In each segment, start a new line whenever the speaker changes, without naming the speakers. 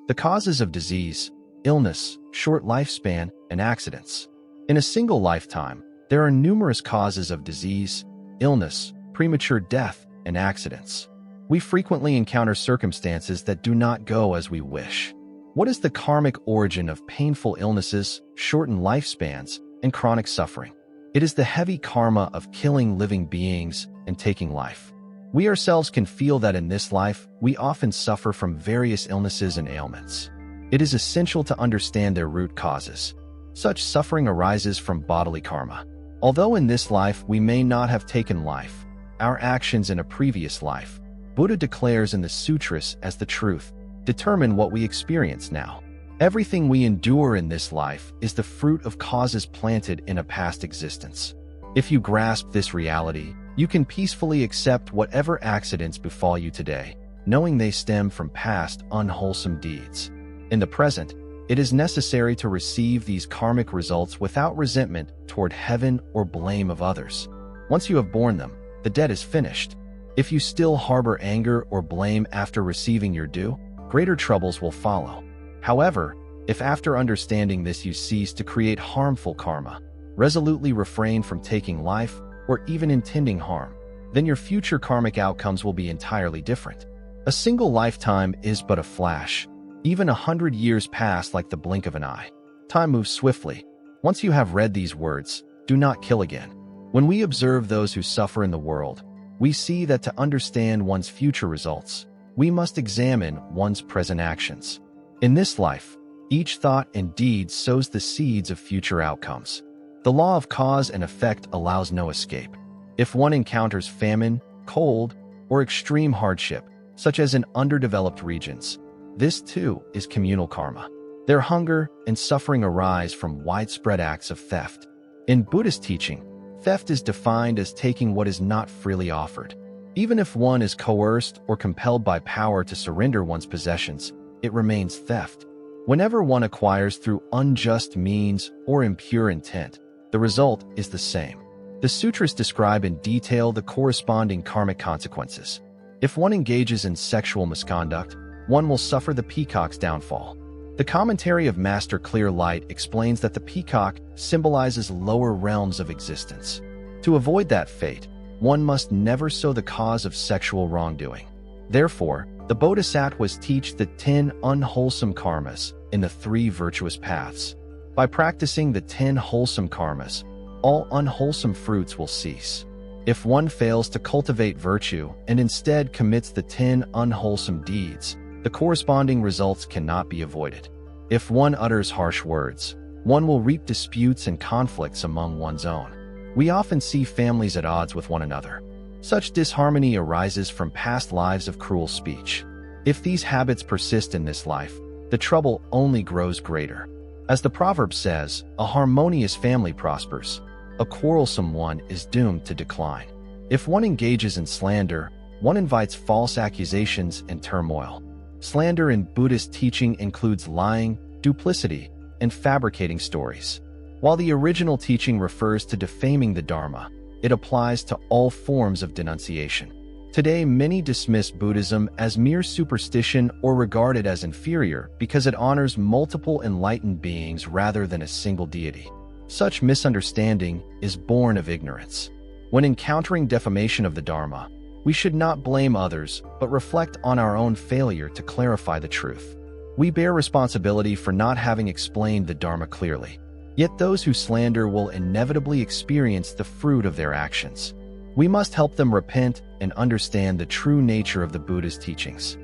The causes of disease, illness, short lifespan, and accidents. In a single lifetime, there are numerous causes of disease, illness, premature death, and accidents. We frequently encounter circumstances that do not go as we wish. What is the karmic origin of painful illnesses, shortened lifespans, and chronic suffering? It is the heavy karma of killing living beings and taking life. We ourselves can feel that in this life, we often suffer from various illnesses and ailments. It is essential to understand their root causes. Such suffering arises from bodily karma. Although in this life we may not have taken life, our actions in a previous life, Buddha declares in the sutras as the truth, determine what we experience now. Everything we endure in this life is the fruit of causes planted in a past existence. If you grasp this reality, you can peacefully accept whatever accidents befall you today, knowing they stem from past unwholesome deeds. In the present, it is necessary to receive these karmic results without resentment toward heaven or blame of others. Once you have borne them, the debt is finished. If you still harbor anger or blame after receiving your due, greater troubles will follow. However, if after understanding this you cease to create harmful karma, resolutely refrain from taking life or even intending harm, then your future karmic outcomes will be entirely different. A single lifetime is but a flash. Even 100 years pass like the blink of an eye. Time moves swiftly. Once you have read these words, do not kill again. When we observe those who suffer in the world, we see that to understand one's future results, we must examine one's present actions. In this life, each thought and deed sows the seeds of future outcomes. The law of cause and effect allows no escape. If one encounters famine, cold, or extreme hardship, such as in underdeveloped regions, this too is communal karma. Their hunger and suffering arise from widespread acts of theft. In Buddhist teaching, theft is defined as taking what is not freely offered. Even if one is coerced or compelled by power to surrender one's possessions, it remains theft. Whenever one acquires through unjust means or impure intent, the result is the same. The sutras describe in detail the corresponding karmic consequences. If one engages in sexual misconduct, one will suffer the peacock's downfall. The commentary of Master Clear Light explains that the peacock symbolizes lower realms of existence. To avoid that fate, one must never sow the cause of sexual wrongdoing. Therefore, the Bodhisattvas teach the 10 unwholesome karmas in the 3 virtuous paths. By practicing the 10 wholesome karmas, all unwholesome fruits will cease. If one fails to cultivate virtue and instead commits the 10 unwholesome deeds, the corresponding results cannot be avoided. If one utters harsh words, one will reap disputes and conflicts among one's own. We often see families at odds with one another. Such disharmony arises from past lives of cruel speech. If these habits persist in this life, the trouble only grows greater. As the proverb says, a harmonious family prospers. A quarrelsome one is doomed to decline. If one engages in slander, one invites false accusations and turmoil. Slander in Buddhist teaching includes lying, duplicity, and fabricating stories. While the original teaching refers to defaming the Dharma, it applies to all forms of denunciation. Today, many dismiss Buddhism as mere superstition or regard it as inferior because it honors multiple enlightened beings rather than a single deity. Such misunderstanding is born of ignorance. When encountering defamation of the Dharma, we should not blame others, but reflect on our own failure to clarify the truth. We bear responsibility for not having explained the Dharma clearly. Yet those who slander will inevitably experience the fruit of their actions. We must help them repent and understand the true nature of the Buddha's teachings.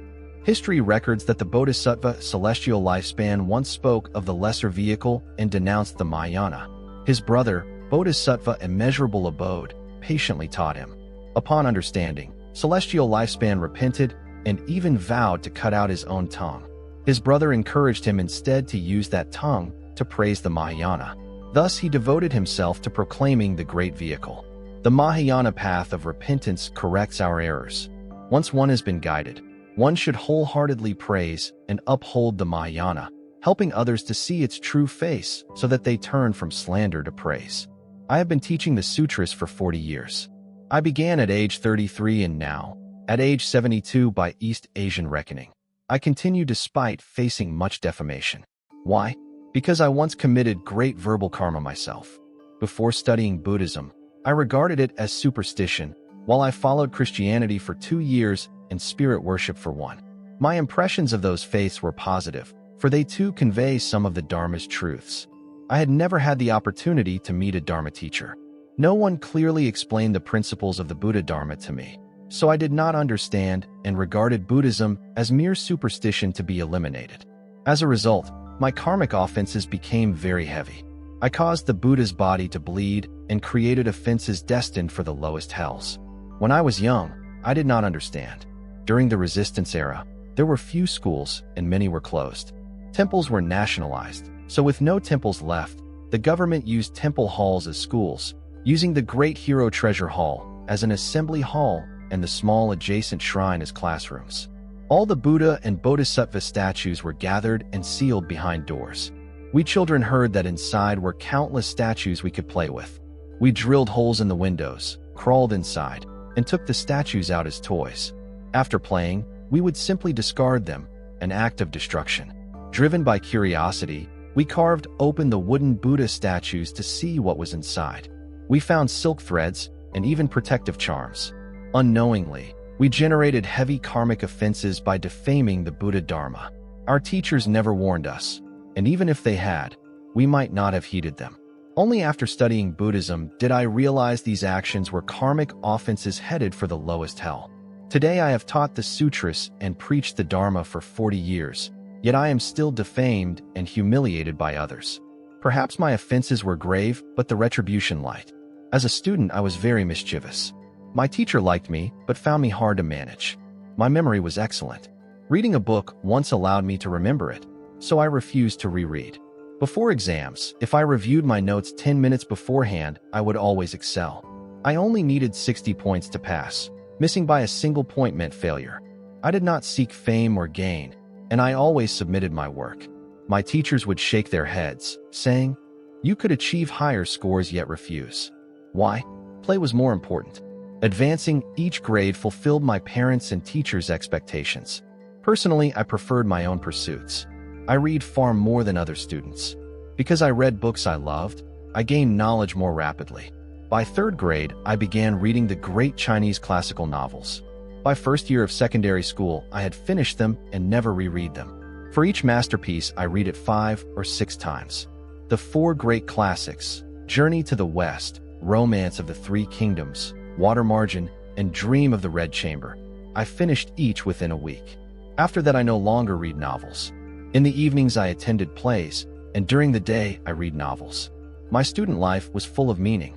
History records that the Bodhisattva celestial lifespan once spoke of the lesser vehicle and denounced the Mahayana. His brother, Bodhisattva immeasurable abode, patiently taught him. Upon understanding, celestial lifespan repented and even vowed to cut out his own tongue. His brother encouraged him instead to use that tongue to praise the Mahayana. Thus he devoted himself to proclaiming the great vehicle. The Mahayana path of repentance corrects our errors. Once one has been guided, one should wholeheartedly praise and uphold the Mahayana, helping others to see its true face so that they turn from slander to praise. I have been teaching the sutras for 40 years. I began at age 33 and now, at age 72 by East Asian reckoning, I continued despite facing much defamation. Why? Because I once committed great verbal karma myself. Before studying Buddhism, I regarded it as superstition, while I followed Christianity for 2 years and spirit worship for 1. My impressions of those faiths were positive, for they too convey some of the Dharma's truths. I had never had the opportunity to meet a Dharma teacher. No one clearly explained the principles of the Buddha Dharma to me, so I did not understand and regarded Buddhism as mere superstition to be eliminated. As a result, my karmic offenses became very heavy. I caused the Buddha's body to bleed and created offenses destined for the lowest hells. When I was young, I did not understand. During the resistance era, there were few schools and many were closed. Temples were nationalized, so with no temples left, the government used temple halls as schools, using the Great Hero Treasure Hall as an assembly hall and the small adjacent shrine as classrooms. All the Buddha and Bodhisattva statues were gathered and sealed behind doors. We children heard that inside were countless statues we could play with. We drilled holes in the windows, crawled inside, and took the statues out as toys. After playing, we would simply discard them, an act of destruction. Driven by curiosity, we carved open the wooden Buddha statues to see what was inside. We found silk threads and even protective charms. Unknowingly, we generated heavy karmic offenses by defaming the Buddha Dharma. Our teachers never warned us, and even if they had, we might not have heeded them. Only after studying Buddhism did I realize these actions were karmic offenses headed for the lowest hell. Today I have taught the sutras and preached the Dharma for 40 years, yet I am still defamed and humiliated by others. Perhaps my offenses were grave, but the retribution light. As a student, I was very mischievous. My teacher liked me, but found me hard to manage. My memory was excellent. Reading a book once allowed me to remember it, so I refused to reread. Before exams, if I reviewed my notes 10 minutes beforehand, I would always excel. I only needed 60 points to pass. Missing by a single point meant failure. I did not seek fame or gain, and I always submitted my work. My teachers would shake their heads, saying, "You could achieve higher scores yet refuse." Why? Play was more important. Advancing each grade fulfilled my parents' and teachers' expectations. Personally, I preferred my own pursuits. I read far more than other students. Because I read books I loved, I gained knowledge more rapidly. By 3rd grade, I began reading the great Chinese classical novels. By 1st year of secondary school, I had finished them and never reread them. For each masterpiece, I read it 5 or 6 times. The 4 great classics, Journey to the West, Romance of the Three Kingdoms, Water Margin, and Dream of the Red Chamber. I finished each within a week. After that, I no longer read novels. In the evenings, I attended plays, and during the day, I read novels. My student life was full of meaning.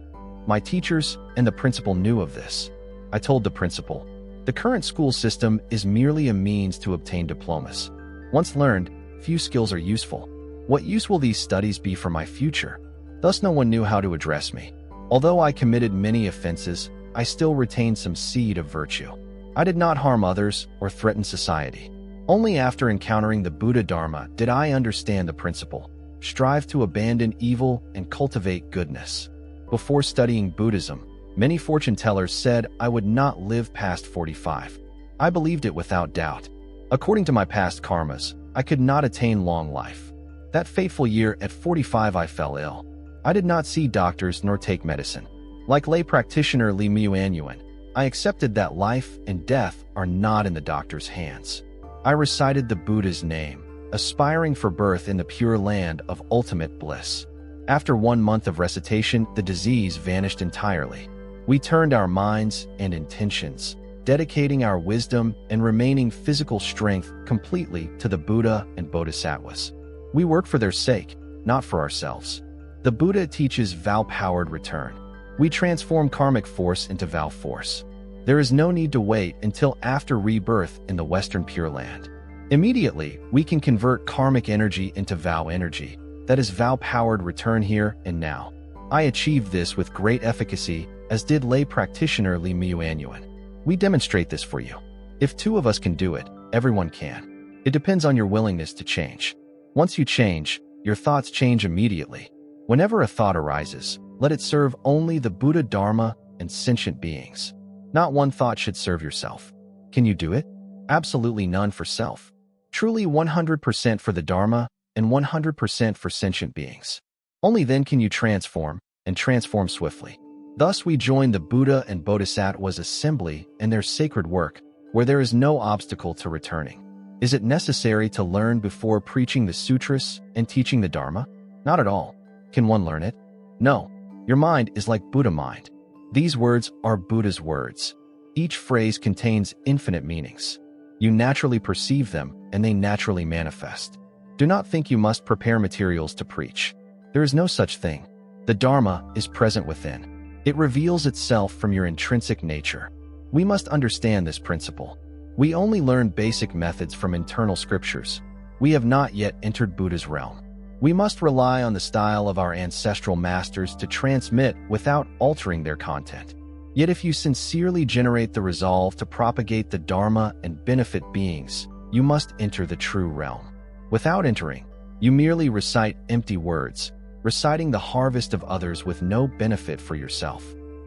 My teachers and the principal knew of this. I told the principal, "The current school system is merely a means to obtain diplomas. Once learned, few skills are useful. What use will these studies be for my future?" Thus no one knew how to address me. Although I committed many offenses, I still retained some seed of virtue. I did not harm others or threaten society. Only after encountering the Buddha Dharma did I understand the principle: strive to abandon evil and cultivate goodness. Before studying Buddhism, many fortune tellers said I would not live past 45. I believed it without doubt. According to my past karmas, I could not attain long life. That fateful year at 45, I fell ill. I did not see doctors nor take medicine. Like lay practitioner Li Muanyuan, I accepted that life and death are not in the doctor's hands. I recited the Buddha's name, aspiring for birth in the pure land of ultimate bliss. After 1 month of recitation, the disease vanished entirely. We turned our minds and intentions, dedicating our wisdom and remaining physical strength completely to the Buddha and Bodhisattvas. We work for their sake, not for ourselves. The Buddha teaches vow-powered return. We transform karmic force into vow force. There is no need to wait until after rebirth in the Western Pure Land. Immediately, we can convert karmic energy into vow energy. That is vow-powered return here and now. I achieved this with great efficacy, as did lay practitioner Li Muanyuan. We demonstrate this for you. If 2 of us can do it, everyone can. It depends on your willingness to change. Once you change, your thoughts change immediately. Whenever a thought arises, let it serve only the Buddha Dharma and sentient beings. Not one thought should serve yourself. Can you do it? Absolutely none for self. Truly 100% for the Dharma and 100% for sentient beings. Only then can you transform, and transform swiftly. Thus we join the Buddha and Bodhisattva's assembly in their sacred work, where there is no obstacle to returning. Is it necessary to learn before preaching the sutras and teaching the Dharma? Not at all. Can one learn it? No. Your mind is like Buddha mind. These words are Buddha's words. Each phrase contains infinite meanings. You naturally perceive them, and they naturally manifest. Do not think you must prepare materials to preach. There is no such thing. The Dharma is present within. It reveals itself from your intrinsic nature. We must understand this principle. We only learn basic methods from internal scriptures. We have not yet entered Buddha's realm. We must rely on the style of our ancestral masters to transmit without altering their content. Yet if you sincerely generate the resolve to propagate the Dharma and benefit beings, you must enter the true realm. Without entering, you merely recite empty words, reciting the harvest of others with no benefit for yourself.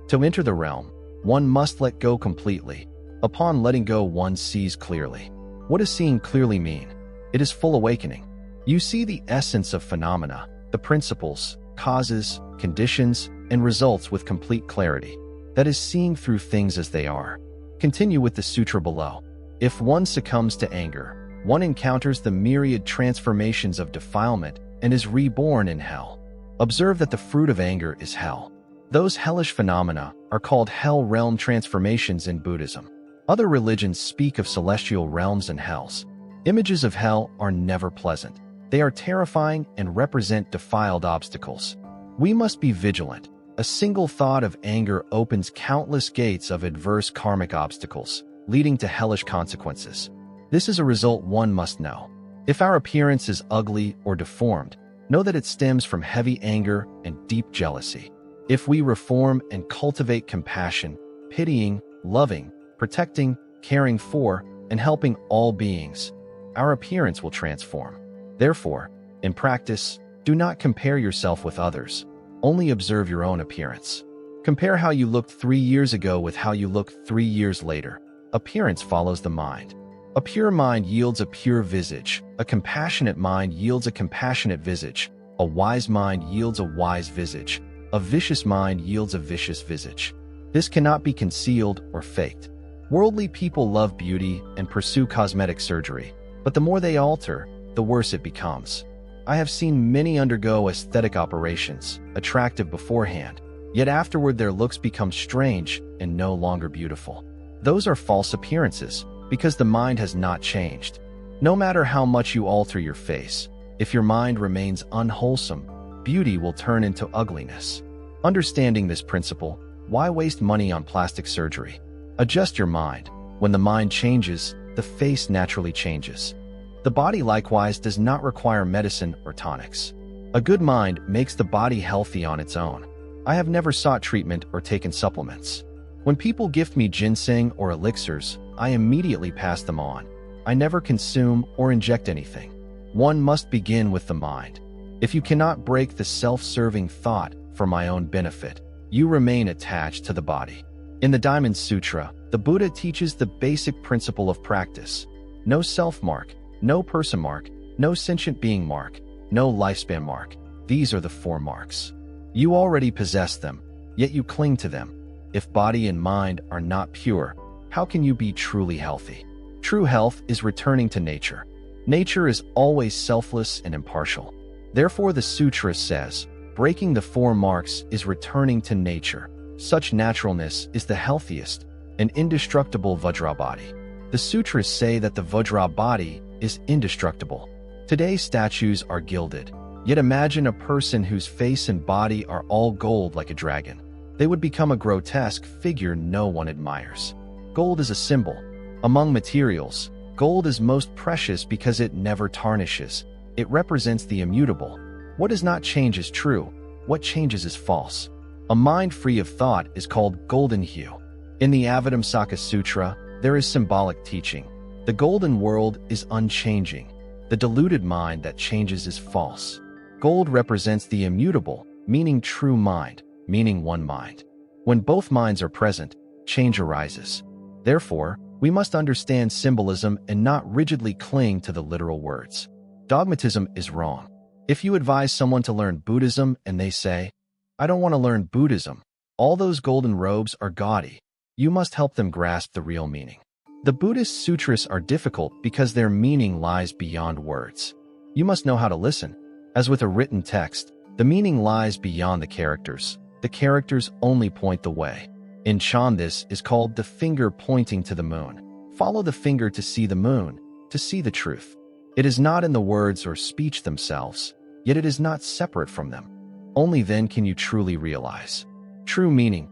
To enter the realm, one must let go completely. Upon letting go, one sees clearly. What does seeing clearly mean? It is full awakening. You see the essence of phenomena, the principles, causes, conditions, and results with complete clarity. That is seeing through things as they are. Continue with the sutra below. If one succumbs to anger, one encounters the myriad transformations of defilement and is reborn in hell. Observe that the fruit of anger is hell. Those hellish phenomena are called hell realm transformations in Buddhism. Other religions speak of celestial realms and hells. Images of hell are never pleasant. They are terrifying and represent defiled obstacles. We must be vigilant. A single thought of anger opens countless gates of adverse karmic obstacles, leading to hellish consequences. This is a result one must know. If our appearance is ugly or deformed, know that it stems from heavy anger and deep jealousy. If we reform and cultivate compassion, pitying, loving, protecting, caring for, and helping all beings, our appearance will transform. Therefore, in practice, do not compare yourself with others. Only observe your own appearance. Compare how you looked 3 years ago with how you look 3 years later. Appearance follows the mind. A pure mind yields a pure visage. A compassionate mind yields a compassionate visage. A wise mind yields a wise visage. A vicious mind yields a vicious visage. This cannot be concealed or faked. Worldly people love beauty and pursue cosmetic surgery, but the more they alter, the worse it becomes. I have seen many undergo aesthetic operations, attractive beforehand, yet afterward their looks become strange and no longer beautiful. Those are false appearances, because the mind has not changed. No matter how much you alter your face, if your mind remains unwholesome, beauty will turn into ugliness. Understanding this principle, why waste money on plastic surgery? Adjust your mind. When the mind changes, the face naturally changes. The body likewise does not require medicine or tonics. A good mind makes the body healthy on its own. I have never sought treatment or taken supplements. When people gift me ginseng or elixirs, I immediately pass them on. I never consume or inject anything. One must begin with the mind. If you cannot break the self-serving thought for my own benefit, you remain attached to the body. In the Diamond Sutra, the Buddha teaches the basic principle of practice. No self-mark, no person mark, no sentient being mark, no lifespan mark. These are the 4 marks. You already possess them, yet you cling to them. If body and mind are not pure, how can you be truly healthy? True health is returning to nature. Nature is always selfless and impartial. Therefore, the sutra says, breaking the 4 marks is returning to nature. Such naturalness is the healthiest, an indestructible Vajra body. The sutras say that the Vajra body is indestructible. Today's statues are gilded, yet imagine a person whose face and body are all gold like a dragon. They would become a grotesque figure no one admires. Gold is a symbol. Among materials, gold is most precious because it never tarnishes. It represents the immutable. What does not change is true. What changes is false. A mind free of thought is called golden hue. In the Avatamsaka Sutra, there is symbolic teaching. The golden world is unchanging. The deluded mind that changes is false. Gold represents the immutable, meaning true mind, meaning one mind. When both minds are present, change arises. Therefore, We must understand symbolism and not rigidly cling to the literal words. Dogmatism is wrong. If you advise someone to learn Buddhism and they say, "I don't want to learn Buddhism. All those golden robes are gaudy," you must help them grasp the real meaning. The Buddhist sutras are difficult because their meaning lies beyond words. You must know how to listen. As with a written text, the meaning lies beyond the characters. The characters only point the way. In Chan, this is called the finger pointing to the moon. Follow the finger to see the moon, to see the truth. It is not in the words or speech themselves, yet it is not separate from them. Only then can you truly realize. True meaning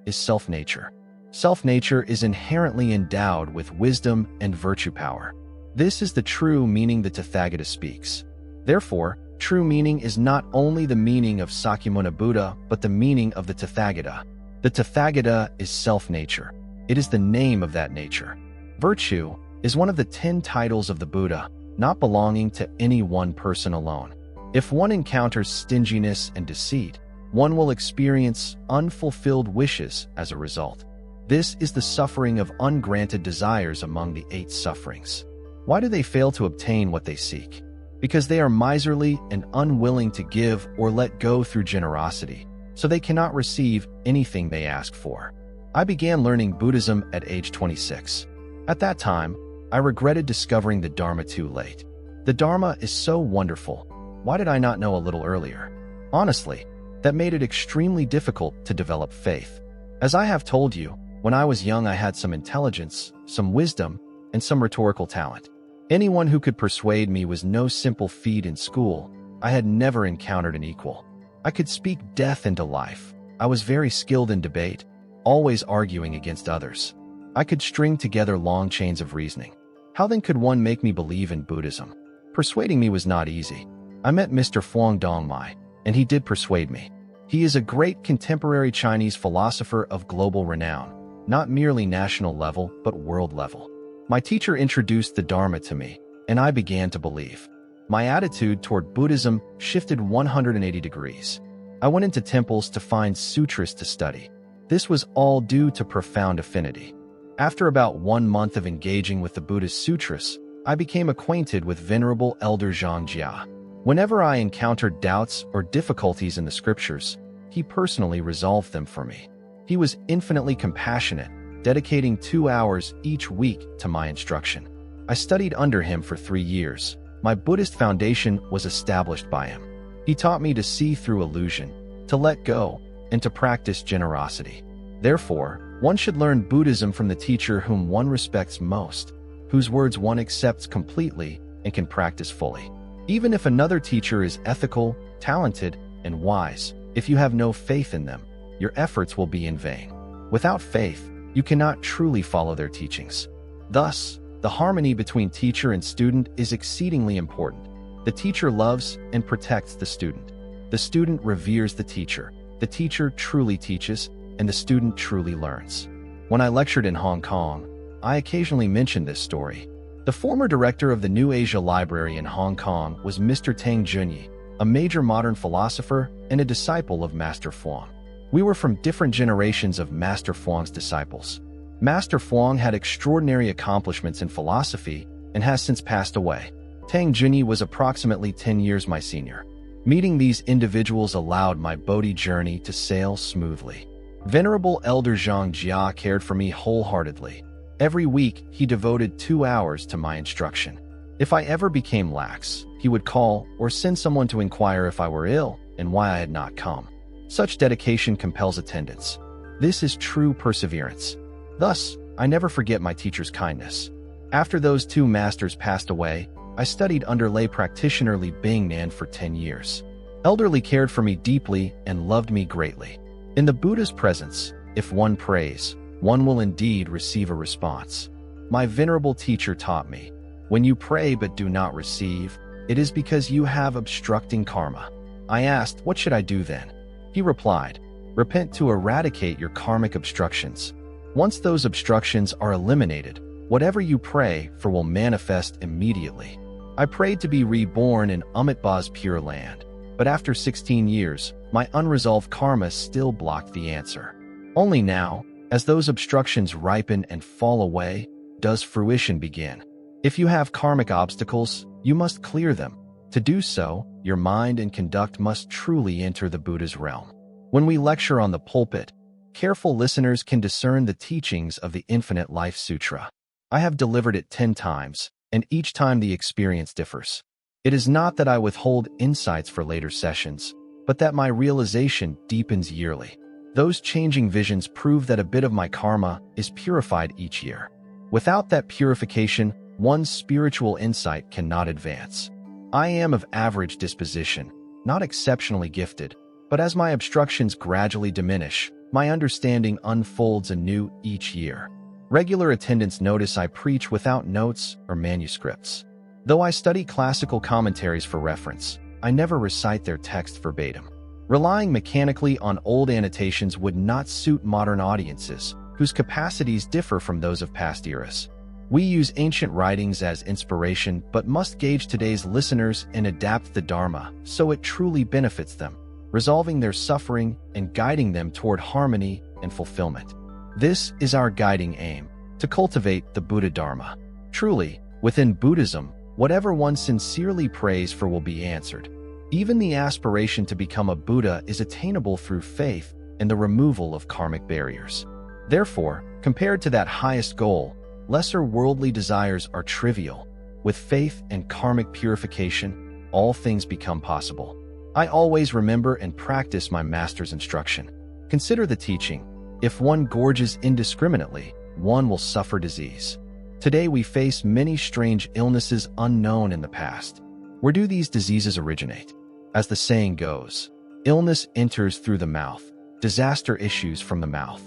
is self-nature. Self-nature is inherently endowed with wisdom and virtue power. This is the true meaning the Tathagata speaks. Therefore, true meaning is not only the meaning of Sakyamuni Buddha, but the meaning of the Tathagata. The Tathagata is self-nature. It is the name of that nature. Virtue is one of the 10 titles of the Buddha, not belonging to any one person alone. If one encounters stinginess and deceit, one will experience unfulfilled wishes as a result. This is the suffering of ungranted desires among the 8 sufferings. Why do they fail to obtain what they seek? Because they are miserly and unwilling to give or let go through generosity, so they cannot receive anything they ask for. I began learning Buddhism at age 26. At that time, I regretted discovering the Dharma too late. The Dharma is so wonderful. Why did I not know a little earlier? Honestly, that made it extremely difficult to develop faith. As I have told you, when I was young I had some intelligence, some wisdom, and some rhetorical talent. Anyone who could persuade me was no simple feat in school. I had never encountered an equal. I could speak death into life. I was very skilled in debate, always arguing against others. I could string together long chains of reasoning. How then could one make me believe in Buddhism? Persuading me was not easy. I met Mr. Fuang Dongmai, and he did persuade me. He is a great contemporary Chinese philosopher of global renown, not merely national level, but world level. My teacher introduced the Dharma to me, and I began to believe. My attitude toward Buddhism shifted 180 degrees. I went into temples to find sutras to study. This was all due to profound affinity. After about 1 month of engaging with the Buddhist sutras, I became acquainted with Venerable Elder Zhang Jia. Whenever I encountered doubts or difficulties in the scriptures, he personally resolved them for me. He was infinitely compassionate, dedicating 2 hours each week to my instruction. I studied under him for 3 years. My Buddhist foundation was established by him. He taught me to see through illusion, to let go, and to practice generosity. Therefore, one should learn Buddhism from the teacher whom one respects most, whose words one accepts completely and can practice fully. Even if another teacher is ethical, talented, and wise, if you have no faith in them, your efforts will be in vain. Without faith, you cannot truly follow their teachings. Thus, the harmony between teacher and student is exceedingly important. The teacher loves and protects the student. The student reveres the teacher truly teaches, and the student truly learns. When I lectured in Hong Kong, I occasionally mentioned this story. The former director of the New Asia Library in Hong Kong was Mr. Tang Junyi, a major modern philosopher and a disciple of Master Fuang. We were from different generations of Master Fuang's disciples. Master Fuang had extraordinary accomplishments in philosophy and has since passed away. Tang Junyi was approximately 10 years my senior. Meeting these individuals allowed my Bodhi journey to sail smoothly. Venerable Elder Zhang Jia cared for me wholeheartedly. Every week, he devoted 2 hours to my instruction. If I ever became lax, he would call or send someone to inquire if I were ill and why I had not come. Such dedication compels attendance. This is true perseverance. Thus, I never forget my teacher's kindness. After those 2 masters passed away, I studied under lay practitioner Li Bingnan for 10 years. Elder Li cared for me deeply and loved me greatly. In the Buddha's presence, if one prays, one will indeed receive a response. My venerable teacher taught me, when you pray but do not receive, it is because you have obstructing karma. I asked, what should I do then? He replied, repent to eradicate your karmic obstructions. Once those obstructions are eliminated, whatever you pray for will manifest immediately. I prayed to be reborn in Amitabha's pure land, but after 16 years, my unresolved karma still blocked the answer. Only now, As those obstructions ripen and fall away, does fruition begin. If you have karmic obstacles, you must clear them. To do so, your mind and conduct must truly enter the Buddha's realm. When we lecture on the pulpit, careful listeners can discern the teachings of the Infinite Life Sutra. I have delivered it 10 times, and each time the experience differs. It is not that I withhold insights for later sessions, but that my realization deepens yearly. Those changing visions prove that a bit of my karma is purified each year. Without that purification, one's spiritual insight cannot advance. I am of average disposition, not exceptionally gifted, but as my obstructions gradually diminish, my understanding unfolds anew each year. Regular attendants notice I preach without notes or manuscripts. Though I study classical commentaries for reference, I never recite their text verbatim. Relying mechanically on old annotations would not suit modern audiences, whose capacities differ from those of past eras. We use ancient writings as inspiration but must gauge today's listeners and adapt the Dharma so it truly benefits them, resolving their suffering and guiding them toward harmony and fulfillment. This is our guiding aim, to cultivate the Buddha Dharma. Truly, within Buddhism, whatever one sincerely prays for will be answered. Even the aspiration to become a Buddha is attainable through faith and the removal of karmic barriers. Therefore, compared to that highest goal, lesser worldly desires are trivial. With faith and karmic purification, all things become possible. I always remember and practice my master's instruction. Consider the teaching. If one gorges indiscriminately, one will suffer disease. Today we face many strange illnesses unknown in the past. Where do these diseases originate? As the saying goes, illness enters through the mouth, disaster issues from the mouth.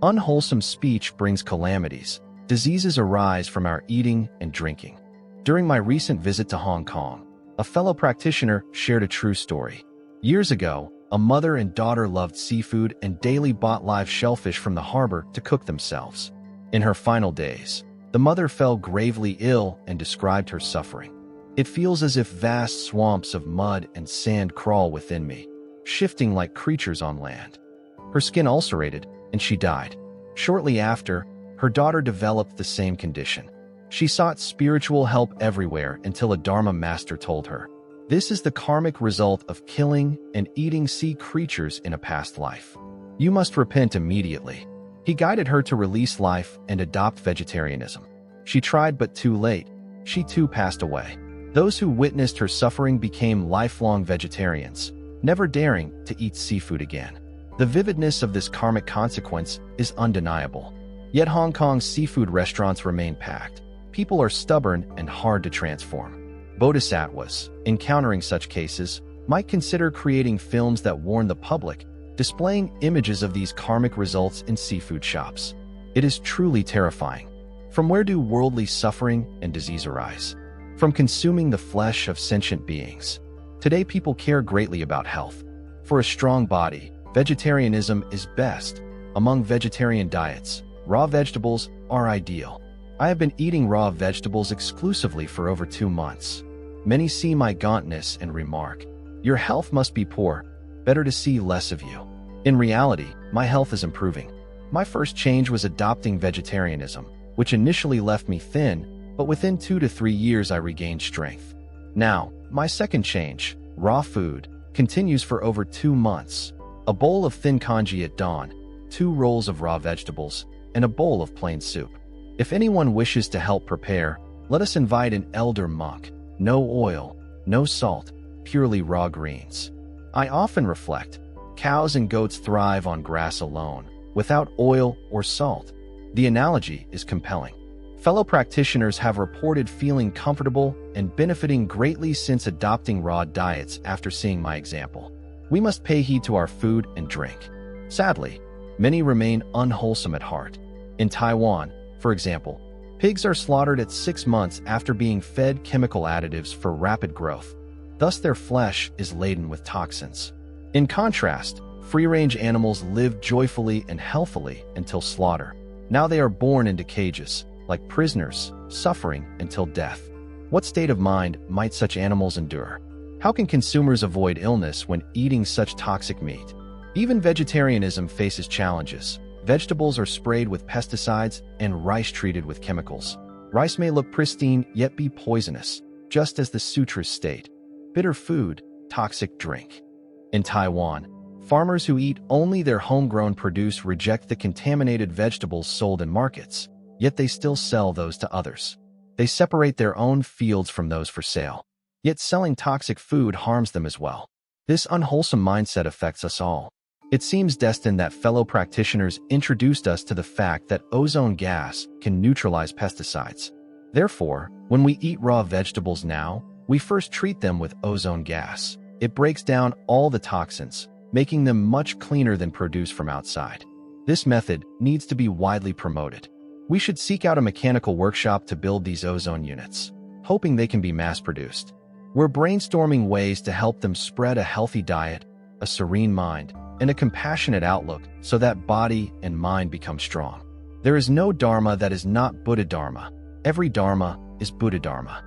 Unwholesome speech brings calamities. Diseases arise from our eating and drinking. During my recent visit to Hong Kong, a fellow practitioner shared a true story. Years ago, a mother and daughter loved seafood and daily bought live shellfish from the harbor to cook themselves. In her final days, the mother fell gravely ill and described her suffering. It feels as if vast swamps of mud and sand crawl within me, shifting like creatures on land. Her skin ulcerated, and she died. Shortly after, her daughter developed the same condition. She sought spiritual help everywhere until a Dharma master told her, "This is the karmic result of killing and eating sea creatures in a past life. You must repent immediately." He guided her to release life and adopt vegetarianism. She tried but too late. She too passed away. Those who witnessed her suffering became lifelong vegetarians, never daring to eat seafood again. The vividness of this karmic consequence is undeniable. Yet Hong Kong's seafood restaurants remain packed. People are stubborn and hard to transform. Bodhisattvas, encountering such cases, might consider creating films that warn the public, displaying images of these karmic results in seafood shops. It is truly terrifying. From where do worldly suffering and disease arise? From consuming the flesh of sentient beings. Today people care greatly about health. For a strong body, vegetarianism is best. Among vegetarian diets, raw vegetables are ideal. I have been eating raw vegetables exclusively for over 2 months. Many see my gauntness and remark, "Your health must be poor. Better to see less of you." In reality, my health is improving. My first change was adopting vegetarianism, which initially left me thin, but within 2 to 3 years I regained strength. Now, my second change, raw food, continues for over 2 months. A bowl of thin congee at dawn, 2 rolls of raw vegetables, and a bowl of plain soup. If anyone wishes to help prepare, let us invite an elder monk. No oil, no salt, purely raw greens. I often reflect, cows and goats thrive on grass alone, without oil or salt. The analogy is compelling. Fellow practitioners have reported feeling comfortable and benefiting greatly since adopting raw diets after seeing my example. We must pay heed to our food and drink. Sadly, many remain unwholesome at heart. In Taiwan, for example, pigs are slaughtered at 6 months after being fed chemical additives for rapid growth. Thus their flesh is laden with toxins. In contrast, free-range animals live joyfully and healthily until slaughter. Now they are born into cages, like prisoners, suffering until death. What state of mind might such animals endure? How can consumers avoid illness when eating such toxic meat? Even vegetarianism faces challenges. Vegetables are sprayed with pesticides and rice treated with chemicals. Rice may look pristine, yet be poisonous, just as the sutras state. Bitter food, toxic drink. In Taiwan, farmers who eat only their homegrown produce reject the contaminated vegetables sold in markets, yet they still sell those to others. They separate their own fields from those for sale, yet selling toxic food harms them as well. This unwholesome mindset affects us all. It seems destined that fellow practitioners introduced us to the fact that ozone gas can neutralize pesticides. Therefore, when we eat raw vegetables now, we first treat them with ozone gas. It breaks down all the toxins, making them much cleaner than produce from outside. This method needs to be widely promoted. We should seek out a mechanical workshop to build these ozone units, hoping they can be mass-produced. We're brainstorming ways to help them spread a healthy diet, a serene mind, and a compassionate outlook so that body and mind become strong. There is no Dharma that is not Buddha Dharma. Every Dharma is Buddha Dharma.